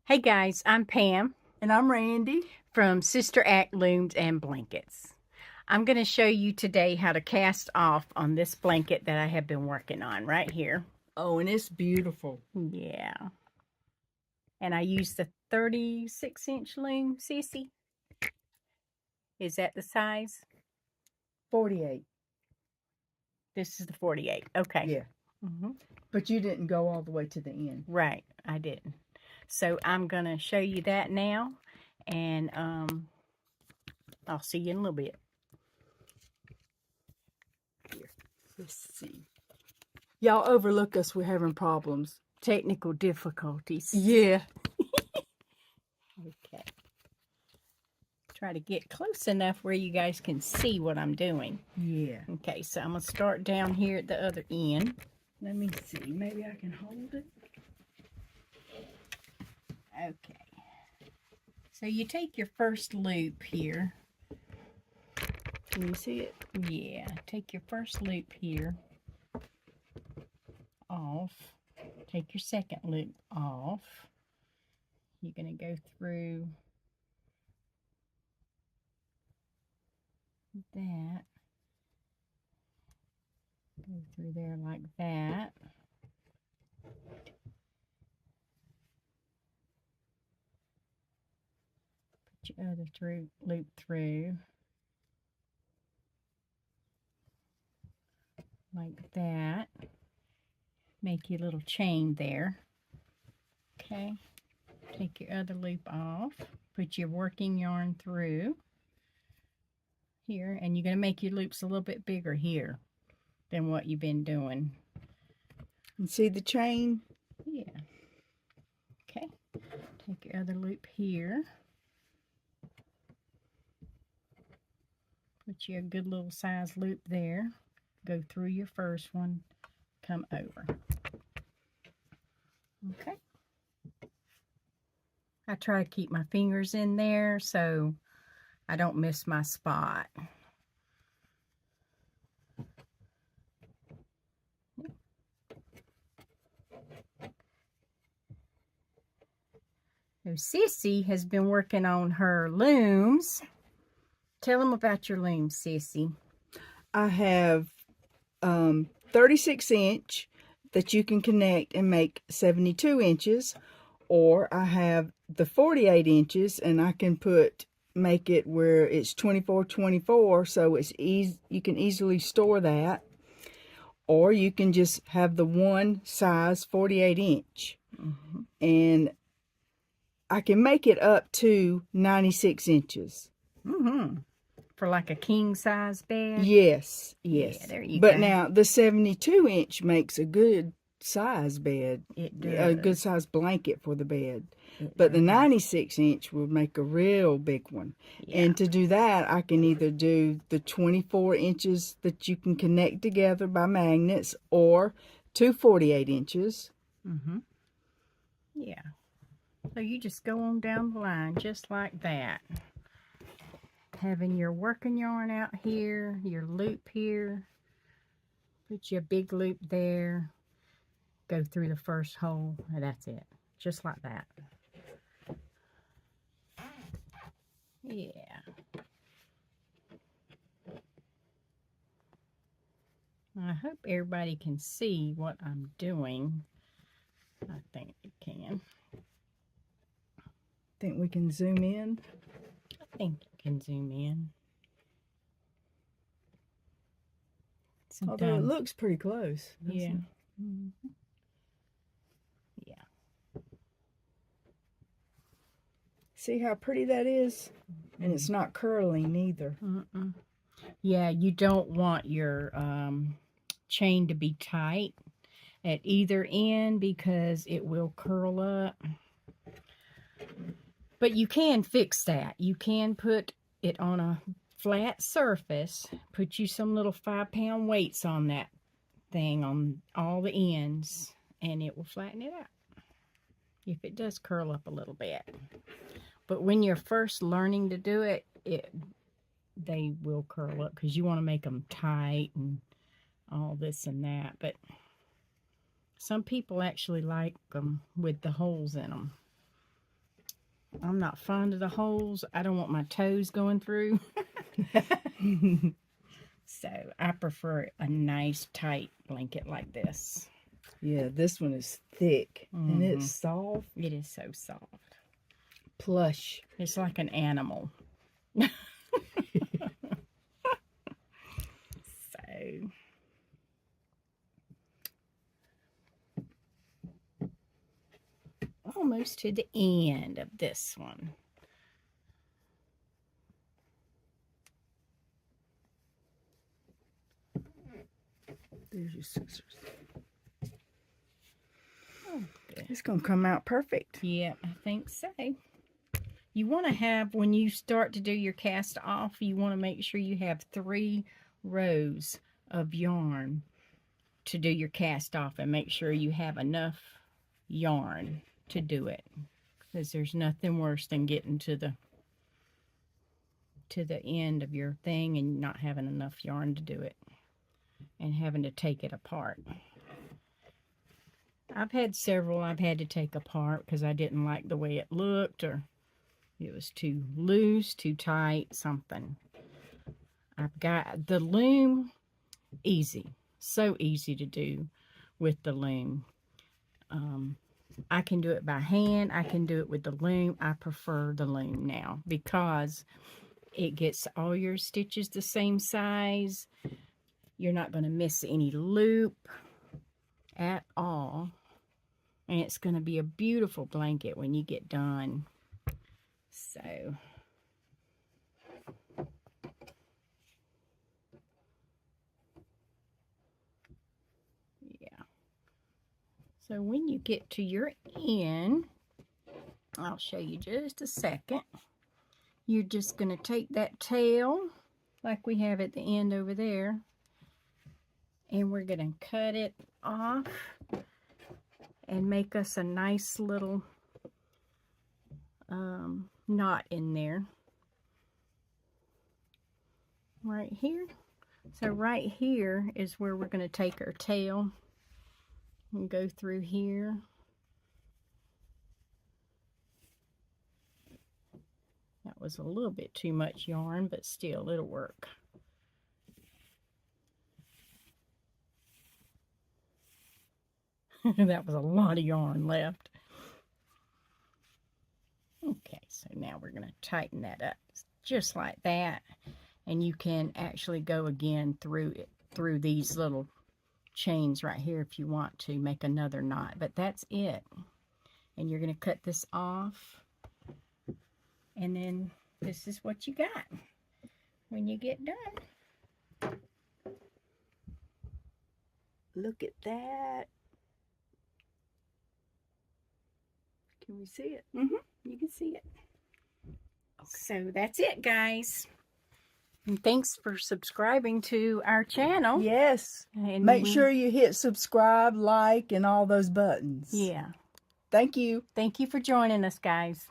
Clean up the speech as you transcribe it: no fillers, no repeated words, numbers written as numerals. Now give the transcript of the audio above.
Hey guys, I'm Pam And I'm Randy. from Sister Act Looms and Blankets. I'm going to show you today how to cast off on this blanket that I have been working on right here. Oh, and it's beautiful. Yeah. And I used the 36-inch loom, Sissy. Is that the size? 48. This is the 48. Okay. Yeah. But you didn't go all the way to the end. Right, I didn't. So I'm going to show you that now, and I'll see you in a little bit. Here, let's see. Y'all overlook us. We're having problems. Technical difficulties. Yeah. Okay. Try to get close enough where you guys can see what I'm doing. Yeah. Okay, so I'm going to start down here at the other end. Let me see. Maybe I can hold it. Okay. So you take your first loop here. Can you see it? Yeah, take your first loop here off. Take your second loop off. You're going to go through that. Go through there like that. Put your other loop through. Like that. Make your little chain there. Okay. Take your other loop off. Put your working yarn through here, and you're going to make your loops a little bit bigger here than what you've been doing. And see the chain? Yeah. Okay. Take your other loop here. Put you a good little size loop there. Go through your first one. Come over. Okay. I try to keep my fingers in there so I don't miss my spot. So Sissy has been working on her looms. Tell them about your looms, Sissy. I have 36-inch that you can connect and make 72 inches. Or I have the 48 inches and I can make it where it's 24-24, so it's easy, you can easily store that. Or you can just have the one size 48 inch. And I can make it up to 96 inches. For like a king size bed? Yes. Yeah, there you go. go. But now the 72 inch makes a good size bed. It does. A good size blanket for the bed. But the 96 inch will make a real big one. Yeah. And to do that, I can either do the 24 inches that you can connect together by magnets, or two 48 inches. Yeah. So you just go on down the line just like that. Having your working yarn out here, your loop here. Put your big loop there. Go through the first hole, and that's it. Just like that. Yeah. I hope everybody can see what I'm doing. I think you can. Think we can zoom in? I think you can zoom in. Although it looks pretty close. Yeah. See how pretty that is? And it's not curling either. Yeah, you don't want your chain to be tight at either end because it will curl up. But you can fix that. You can put it on a flat surface, put you some little 5-pound weights on that thing on all the ends, and it will flatten it out if it does curl up a little bit. But when you're first learning to do it, they will curl up because you want to make them tight and all this and that. But some people actually like them with the holes in them. I'm not fond of the holes. I don't want my toes going through. So I prefer a nice tight blanket like this. Yeah, this one is thick and it's soft. It is so soft. Plush. It's like an animal. So almost to the end of this one. There's your scissors. Oh, good. It's going to come out perfect. Yeah, I think so. You want to have, when you start to do your cast off, you want to make sure you have 3 rows of yarn to do your cast off, and make sure you have enough yarn to do it, because there's nothing worse than getting to the end of your thing and not having enough yarn to do it and having to take it apart. I've had several I've had to take apart because I didn't like the way it looked, or it was too loose, too tight, something. I've got the loom, easy. So easy to do with the loom. I can do it by hand. I can do it with the loom. I prefer the loom now because it gets all your stitches the same size. You're not going to miss any loop at all. And it's going to be a beautiful blanket when you get done. So, yeah. So when you get to your end, I'll show you just a second. You're just going to take that tail like we have at the end over there, and we're going to cut it off and make us a nice little knot in there right here. So right here is where we're going to take our tail and go through here. That was a little bit too much yarn, but still it'll work. That was a lot of yarn left. Okay, so now we're going to tighten that up just like that. And you can actually go again through these little chains right here if you want to make another knot. But that's it. And you're going to cut this off. And then this is what you got when you get done. Look at that. Can we see it? You can see it. Okay. So that's it, guys. And thanks for subscribing to our channel. Yes. And make sure you hit subscribe, like, and all those buttons. Yeah. Thank you. Thank you for joining us, guys.